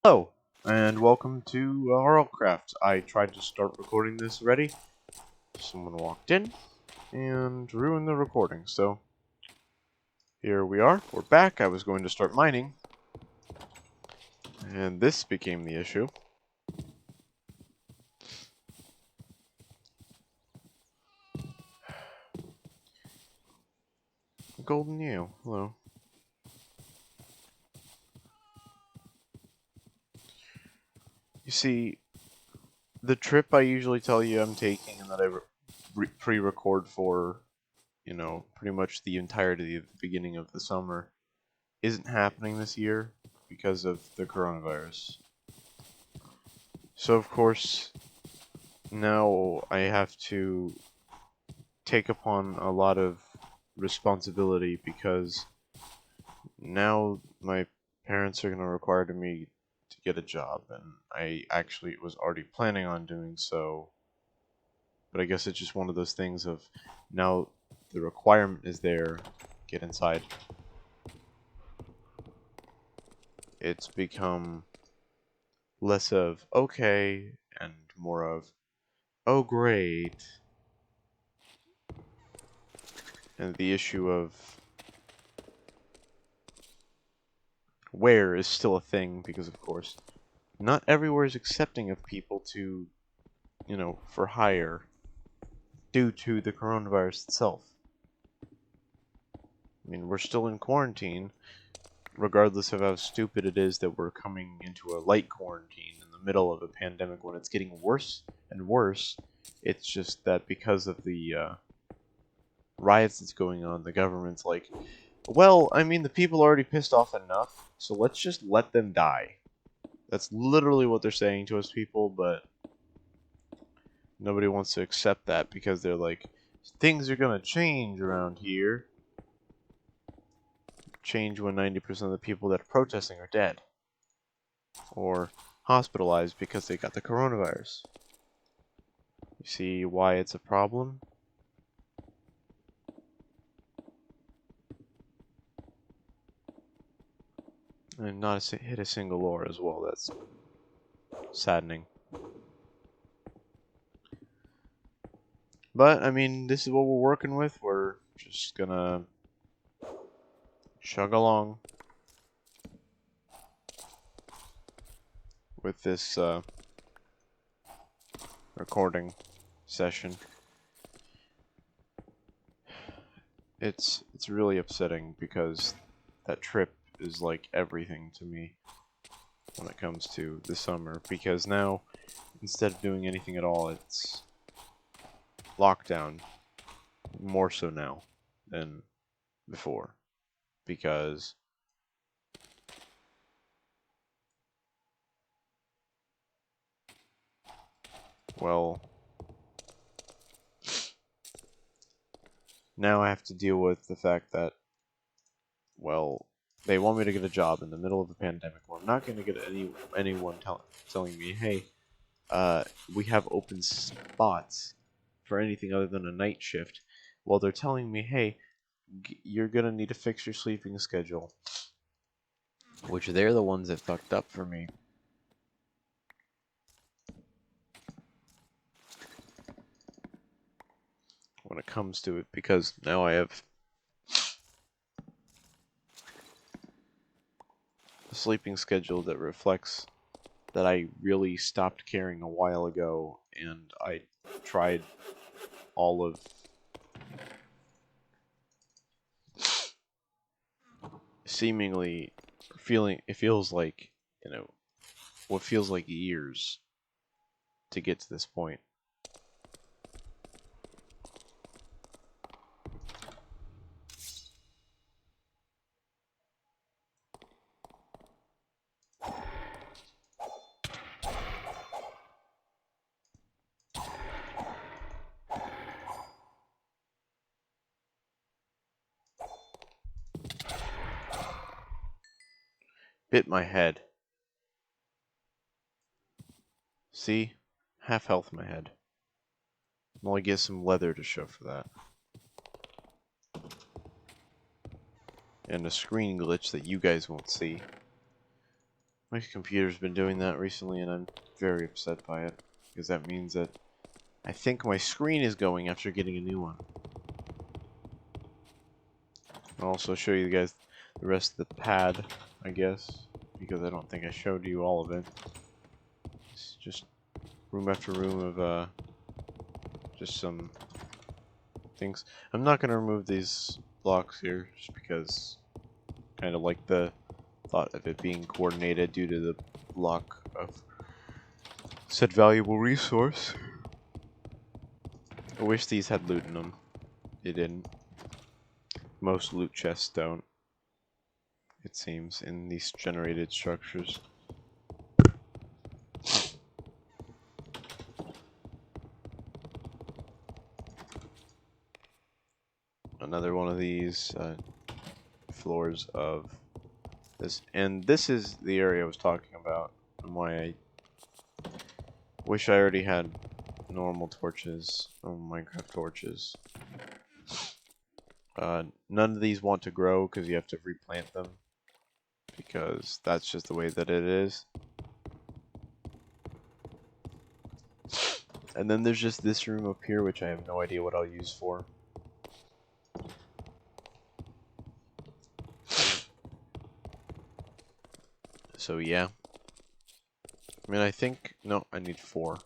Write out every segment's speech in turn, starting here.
Hello, and welcome to Horrorcraft. I tried to start recording this already. Someone walked in and ruined the recording, so here we are. We're back. I was going to start mining, and this became the issue. Golden Eel, hello. You see, the trip I usually tell you I'm taking and that I pre-record for, pretty much the entirety of the beginning of the summer isn't happening this year because of the coronavirus. So, of course, now I have to take upon a lot of responsibility because now my parents are going to require me to get a job, and I actually was already planning on doing so, but I guess it's just one of those things of now the requirement is there, get inside. It's become less of okay and more of oh great, and the issue of where is still a thing because, of course, not everywhere is accepting of people to, for hire due to the coronavirus itself. I mean, we're still in quarantine, regardless of how stupid it is that we're coming into a light quarantine in the middle of a pandemic when it's getting worse and worse. It's just that because of the riots that's going on, the government's like, well, I mean, the people are already pissed off enough, so let's just let them die. That's literally what they're saying to us people, but nobody wants to accept that because they're like, things are gonna change around here. Change when 90% of the people that are protesting are dead. Or hospitalized because they got the coronavirus. You see why it's a problem? And not hit a single ore as well, that's saddening. But, I mean, this is what we're working with. We're just gonna chug along with this recording session. It's really upsetting because that trip is like everything to me when it comes to the summer, because now instead of doing anything at all, it's lockdown, more so now than before, because well, now I have to deal with the fact that, well, they want me to get a job in the middle of a pandemic where I'm not going to get anyone telling me, hey, we have open spots for anything other than a night shift. Well, they're telling me, hey, you're going to need to fix your sleeping schedule, which they're the ones that fucked up for me. When it comes to it, because now I have a sleeping schedule that reflects that I really stopped caring a while ago, and I tried all of seemingly it feels like, what feels like years to get to this point. Bit my head. See? Half health in my head. I'm only get some leather to show for that. And a screen glitch that you guys won't see. My computer's been doing that recently, and I'm very upset by it, because that means that I think my screen is going after getting a new one. I'll also show you guys the rest of the pad, I guess, because I don't think I showed you all of it. It's just room after room of just some things. I'm not going to remove these blocks here, just because I kind of like the thought of it being coordinated due to the block of said valuable resource. I wish these had loot in them. They didn't. Most loot chests don't, it seems, in these generated structures. Another one of these floors of this, and this is the area I was talking about, and why I wish I already had normal torches, or Minecraft torches. None of these want to grow because you have to replant them, because that's just the way that it is. And then there's just this room up here, which I have no idea what I'll use for. So yeah. I mean, I think... No, I need 4.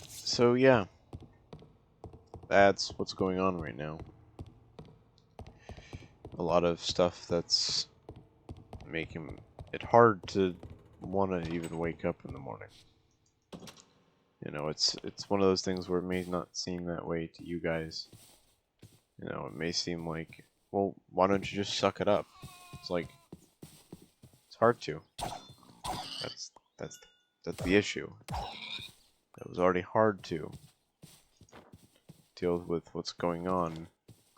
So yeah. That's what's going on right now. A lot of stuff that's making it hard to want to even wake up in the morning. You know, it's one of those things where it may not seem that way to you guys. You know, it may seem like, well, why don't you just suck it up? It's like, it's hard to. That's the issue. It was already hard to deal with what's going on,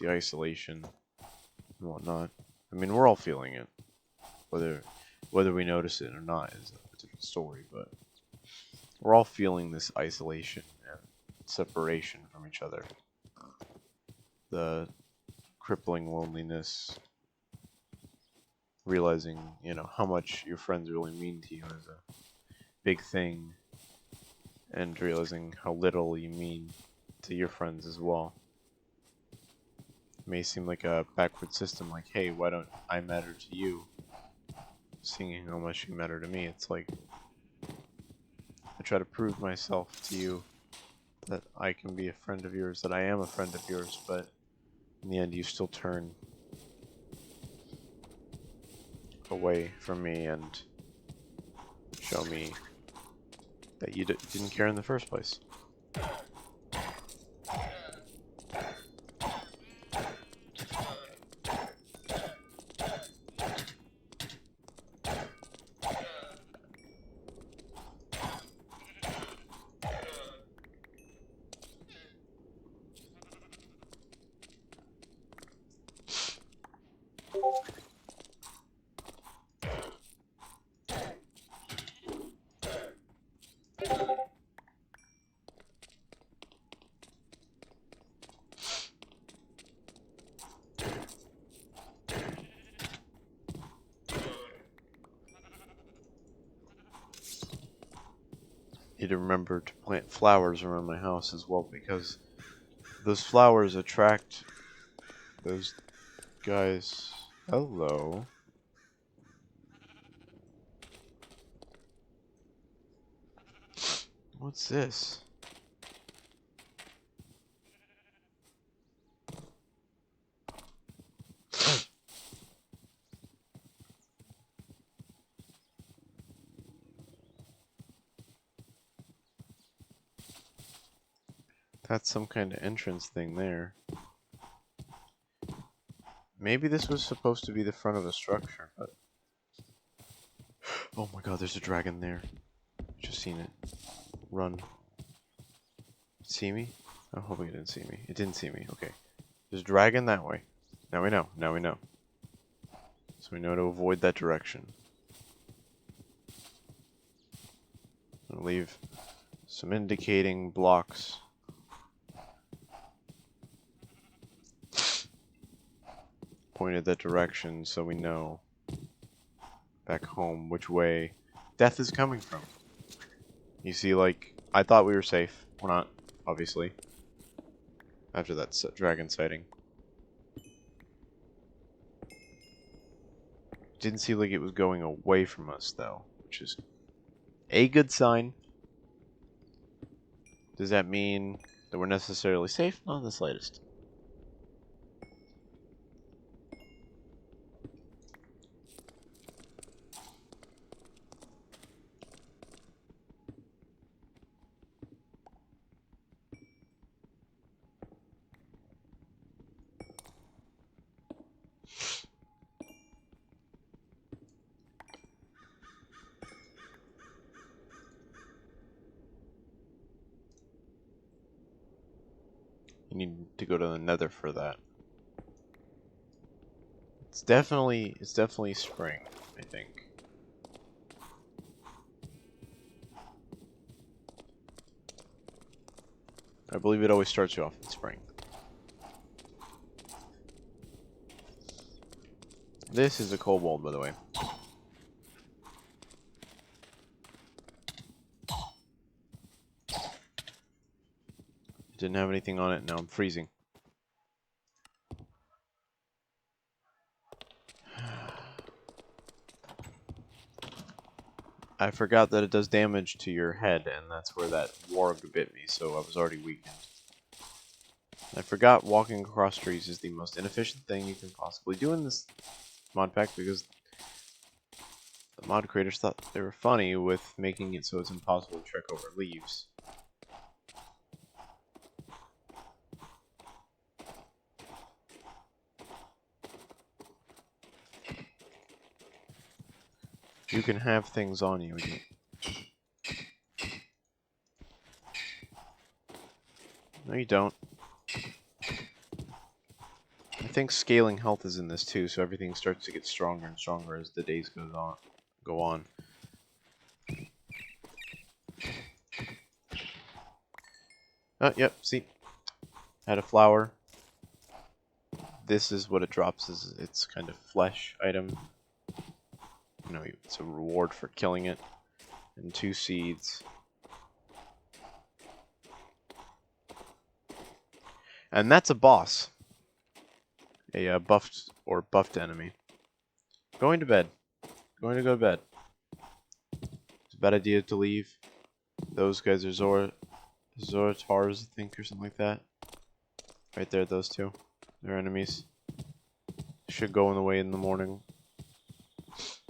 the isolation and whatnot. I mean, we're all feeling it. Whether we notice it or not is a different story, but we're all feeling this isolation and separation from each other. The crippling loneliness, realizing, you know, how much your friends really mean to you is a big thing, and realizing how little you mean to your friends as well. It may seem like a backward system, like, hey, why don't I matter to you? Seeing how much you matter to me, it's like, I try to prove myself to you that I can be a friend of yours, that I am a friend of yours, but in the end you still turn away from me and show me that you didn't care in the first place. Need to remember to plant flowers around my house as well, because those flowers attract those guys. Hello. What's this? That's some kind of entrance thing there. Maybe this was supposed to be the front of a structure, but... Oh my god, there's a dragon there. Just seen it. Run. See me? I'm hoping it didn't see me. It didn't see me. Okay. There's a dragon that way. Now we know. Now we know. So we know to avoid that direction. I'll leave some indicating blocks pointed that direction so we know back home which way death is coming from. You see, like, I thought we were safe. We're not, obviously. After that dragon sighting. Didn't seem like it was going away from us, though, which is a good sign. Does that mean that we're necessarily safe? Not in the slightest. You need to go to the nether for that. It's definitely spring, I think. I believe it always starts you off in spring. This is a kobold, by the way. Didn't have anything on it, now I'm freezing. I forgot that it does damage to your head, and that's where that warg bit me, so I was already weakened. I forgot walking across trees is the most inefficient thing you can possibly do in this mod pack, because the mod creators thought they were funny with making it so it's impossible to trek over leaves. You can have things on you. No, you don't. I think scaling health is in this too, so everything starts to get stronger and stronger as the days go on. Oh, yep, see. Had a flower. This is what it drops, is its kind of flesh item. You know, it's a reward for killing it. And 2 seeds. And that's a boss. A buffed enemy. Going to bed. Going to go to bed. It's a bad idea to leave. Those guys are Zoratars, I think, or something like that. Right there, those two. They're enemies. Should go in the way in the morning.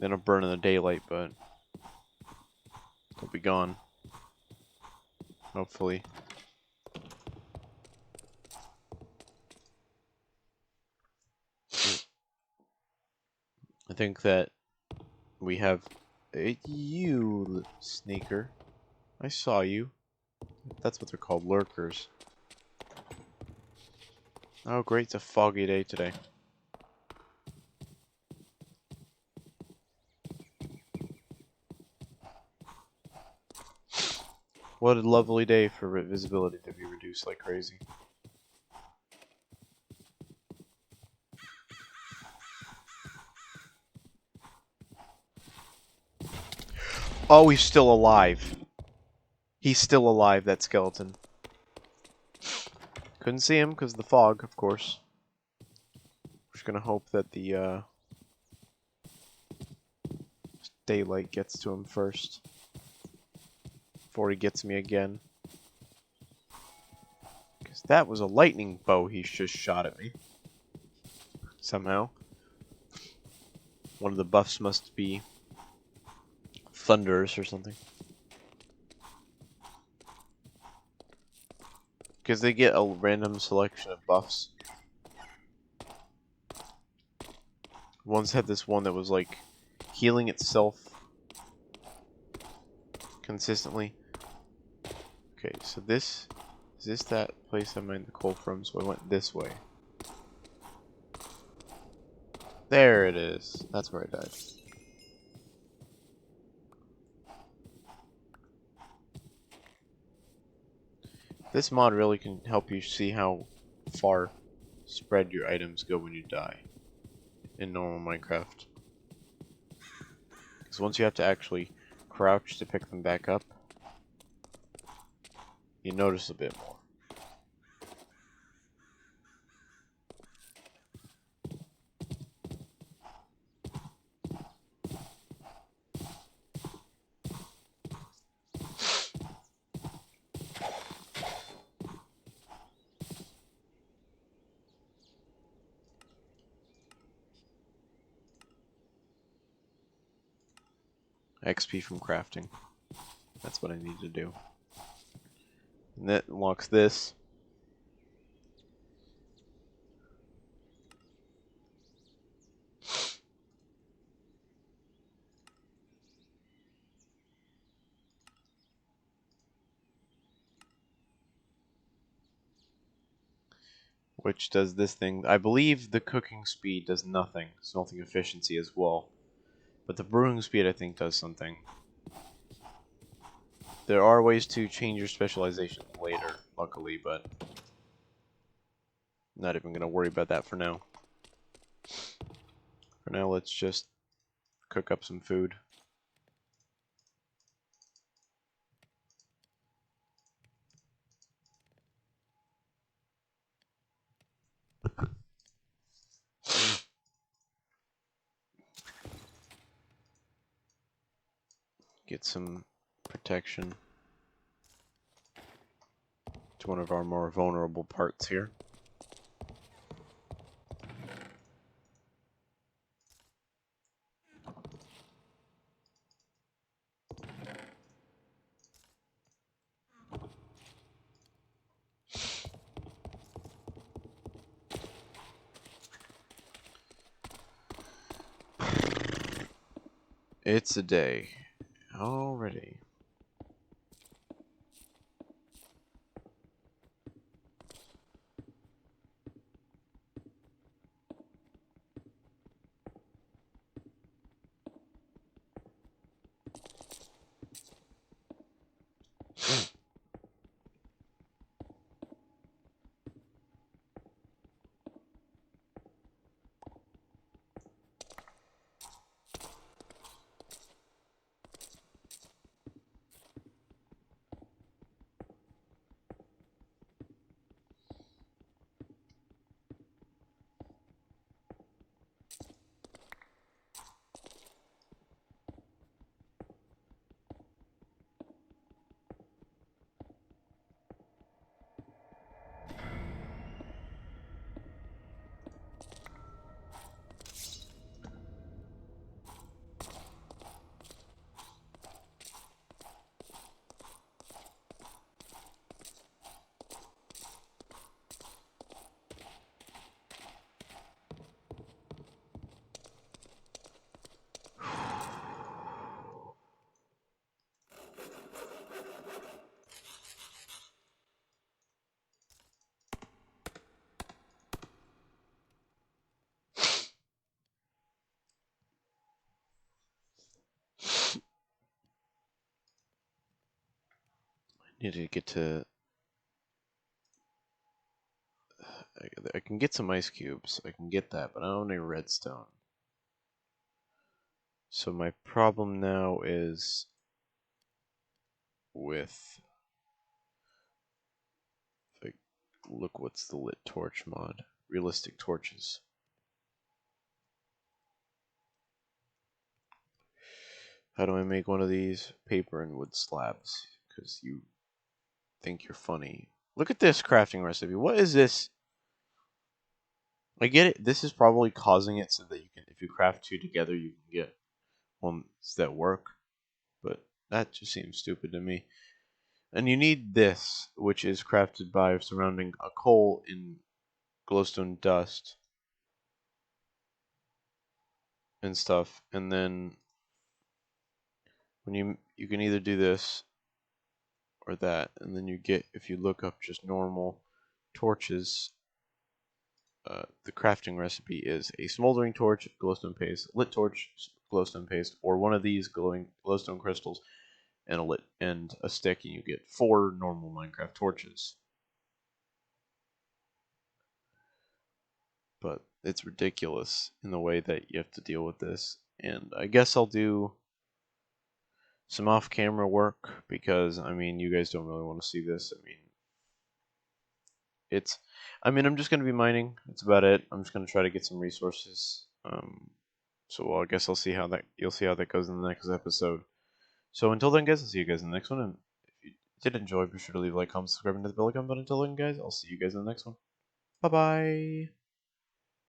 Then it'll burn in the daylight, but they'll be gone. Hopefully. I think that we have you, sneaker. I saw you. That's what they're called, lurkers. Oh great, it's a foggy day today. What a lovely day for visibility to be reduced like crazy. Oh, he's still alive. He's still alive, that skeleton. Couldn't see him because of the fog, of course. Just gonna hope that the daylight gets to him first before he gets me again. Because that was a lightning bow he just shot at me. Somehow. One of the buffs must be thunderous or something. Because they get a random selection of buffs. One's had this one that was like healing itself consistently. Okay, so is this that place I mined the coal from? So I went this way. There it is. That's where I died. This mod really can help you see how far spread your items go when you die. in normal Minecraft. Because once you have to actually crouch to pick them back up, you notice a bit more. XP from crafting. That's what I need to do. And that unlocks this. Which does this thing. I believe the cooking speed does nothing. Smelting efficiency as well. But the brewing speed, I think, does something. There are ways to change your specialization later, luckily, but I'm not even going to worry about that for now. For now, let's just cook up some food. Get some protection to one of our more vulnerable parts here. It's a day already. Need to get to. I can get some ice cubes. I can get that, but I don't need redstone. So my problem now is with. If I look, what's the lit torch mod? Realistic torches. How do I make one of these? Paper and wood slabs. Because you think you're funny. Look at this crafting recipe. What is this? I get it. This is probably causing it so that you can, if you craft two together, you can get ones that work. But that just seems stupid to me. And you need this, which is crafted by surrounding a coal in glowstone dust and stuff. And then when you can either do this or that, and then you get, if you look up just normal torches, the crafting recipe is a smoldering torch, glowstone paste, lit torch, glowstone paste, or one of these glowing glowstone crystals and a stick, and you get 4 normal Minecraft torches. but it's ridiculous in the way that you have to deal with this. And I guess I'll do some off-camera work because I mean, you guys don't really want to see this. It's, I'm just gonna be mining. That's about it. I'm just gonna try to get some resources. So I guess you'll see how that goes in the next episode. So until then, guys, I'll see you guys in the next one. And if you did enjoy, be sure to leave a like, comment, subscribe, and hit the bell icon. But until then, guys, I'll see you guys in the next one. Bye bye.